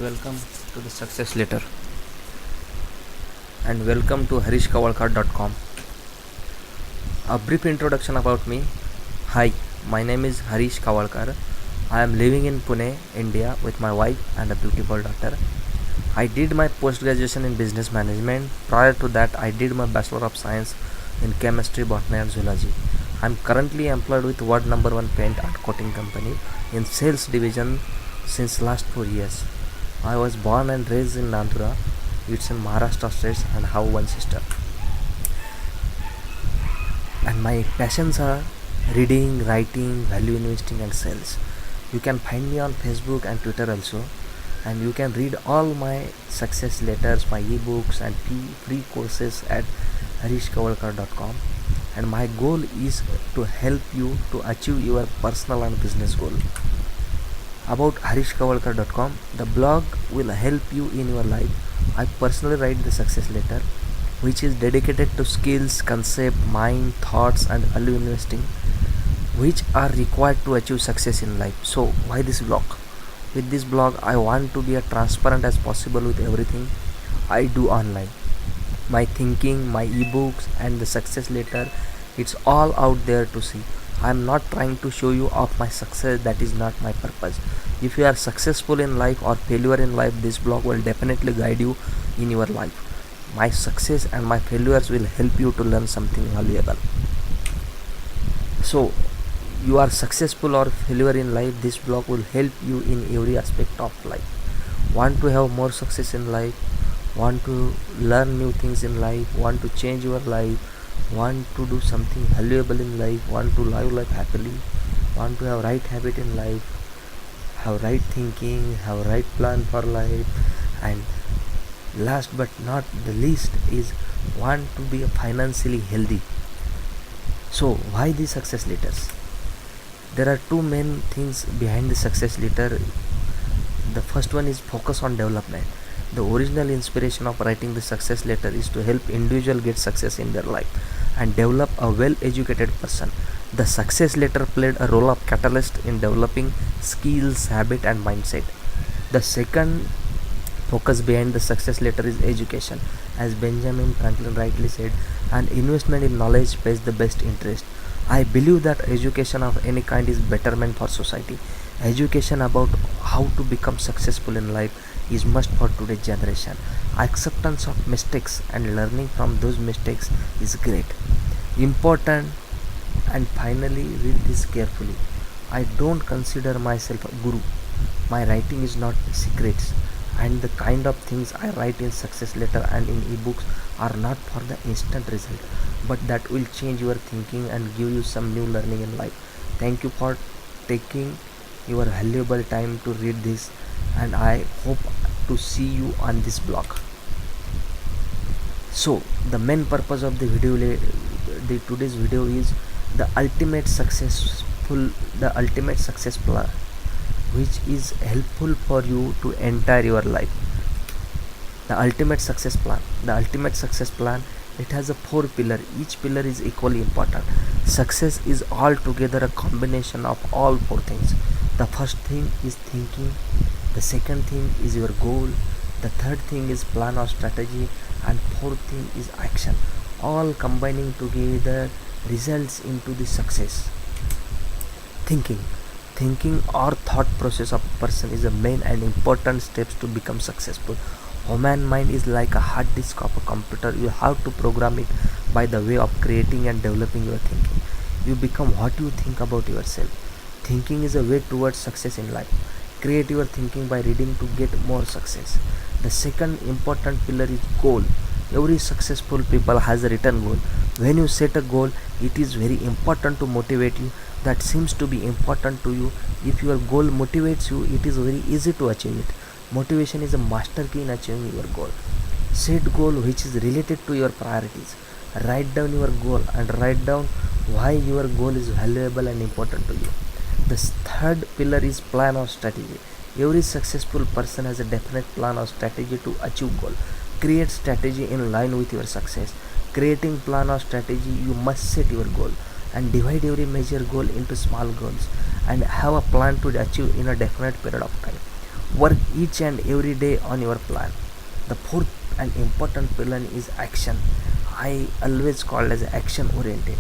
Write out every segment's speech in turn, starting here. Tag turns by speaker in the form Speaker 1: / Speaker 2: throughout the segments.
Speaker 1: welcome to the Success Letter and welcome to harishkawalkar.com. A brief introduction about me. Hi, my name is Harish Kawalkar. I am living in Pune, India with my wife and a beautiful daughter. I did my post graduation in business management. Prior to that, I did my Bachelor of Science in chemistry, botany and zoology. I am currently employed with World Number 1 paint and coating company in sales division since last 4 years. I was born and raised in Nandura. It's in Maharashtra state and have one sister. And my passions are reading, writing, value investing and sales. You can find me on Facebook and Twitter also, and you can read all my success letters, my ebooks and free courses at harishkawalkar.com. And my goal is to help you to achieve your personal and business goal. About harishkawalkar.com, the blog will help you in your life. I personally write the success letter, which is dedicated to skills, concept, mind, thoughts and value investing, which are required to achieve success in life. So why this blog? With this blog, I want to be as transparent as possible with everything I do online. My thinking, my ebooks and the success letter, it's all out there to see. I am not trying to show you off my success. That is not my purpose. If you are successful in life or failure in life, this blog will definitely guide you in your life. My success and my failures will help you to learn something valuable. So you are successful or failure in life, this blog will help you in every aspect of life. Want to have more success in life, want to learn new things in life, want to change your life, want to do something valuable in life, want to live life happily, want to have right habit in life, have right thinking, have right plan for life, and last but not the least is want to be financially healthy. So why these success letters? There are two main things behind the success letter. The first one is focus on development. The original inspiration of writing the success letter is to help individual get success in their life and develop a well-educated person. The success letter played a role of catalyst in developing skills, habit and mindset. The second focus behind the success letter is education. As Benjamin Franklin rightly said, an investment in knowledge pays the best interest. I believe that education of any kind is betterment for society. Education about how to become successful in life is must for today's generation. Acceptance of mistakes and learning from those mistakes is great, important. And finally, read this carefully. I don't consider myself a guru. My writing is not secrets, and the kind of things I write in success letter and in ebooks are not for the instant result, but that will change your thinking and give you some new learning in life. Thank you for taking your valuable time to read this, and I hope to see you on this blog. So the main purpose of the today's video is the ultimate success plan, which is helpful for you to enter your life. The ultimate success plan, it has a 4 pillar. Each pillar is equally important. Success is altogether a combination of all 4 things. The first thing is thinking, the second thing is your goal, the third thing is plan or strategy, and fourth thing is action. All combining together results into the success. Thinking or thought process of a person is the main and important steps to become successful. Human mind is like a hard disk of a computer. You have to program it by the way of creating and developing your thinking. You become what you think about yourself. Thinking is a way towards success in life. Create your thinking by reading to get more success. The second important pillar is goal. Every successful people has a written goal. When you set a goal, it is very important to motivate you. That seems to be important to you. If your goal motivates you, it is very easy to achieve it. Motivation is a master key in achieving your goal. Set goal which is related to your priorities. Write down your goal and write down why your goal is valuable and important to you. The third pillar is plan or strategy. Every successful person has a definite plan or strategy to achieve goal. Create strategy in line with your success. Creating plan or strategy, you must set your goal and divide every major goal into small goals and have a plan to achieve in a definite period of time. Work each and every day on your plan. The fourth and important pillar is action. I always call as action oriented.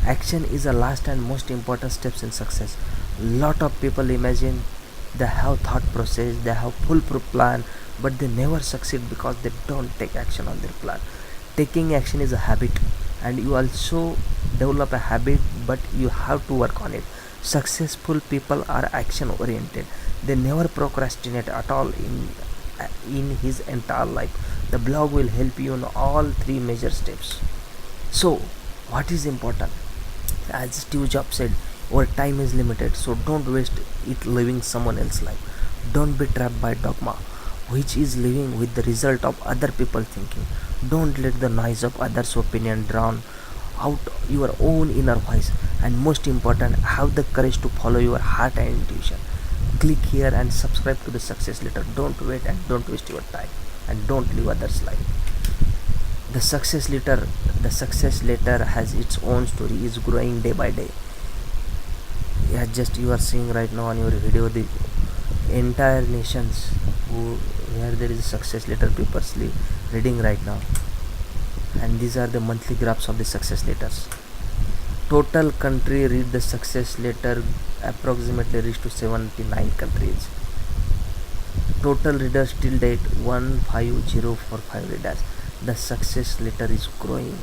Speaker 1: Action is the last and most important steps in success. Lot of people imagine they have thought process, they have foolproof plan, but they never succeed because they don't take action on their plan. Taking action is a habit, and you also develop a habit, but you have to work on it. Successful people are action oriented. They never procrastinate at all in his entire life. The blog will help you in all three major steps. So what is important? As Steve Jobs said, our time is limited, so don't waste it living someone else's life. Don't be trapped by dogma, which is living with the result of other people thinking. Don't let the noise of others' opinion drown out your own inner voice. And most important, have the courage to follow your heart and intuition. Click here and subscribe to the success letter. Don't wait and don't waste your time, and don't live others' life. The success letter has its own story, is growing day by day. Yeah, just you are seeing right now on your video the entire nations where there is a success letter papers reading right now, and these are the monthly graphs of the success letters. Total country read the success letter approximately reached to 79 countries. Total readers till date 15045 readers. The success letter is growing.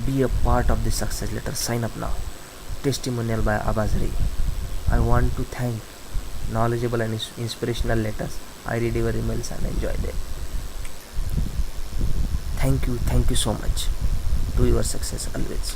Speaker 1: Be a part of the success letter. Sign up now. Testimonial by Abazri. I want to thank knowledgeable and inspirational letters. I read your emails and enjoy them. Thank you so much. To your success always.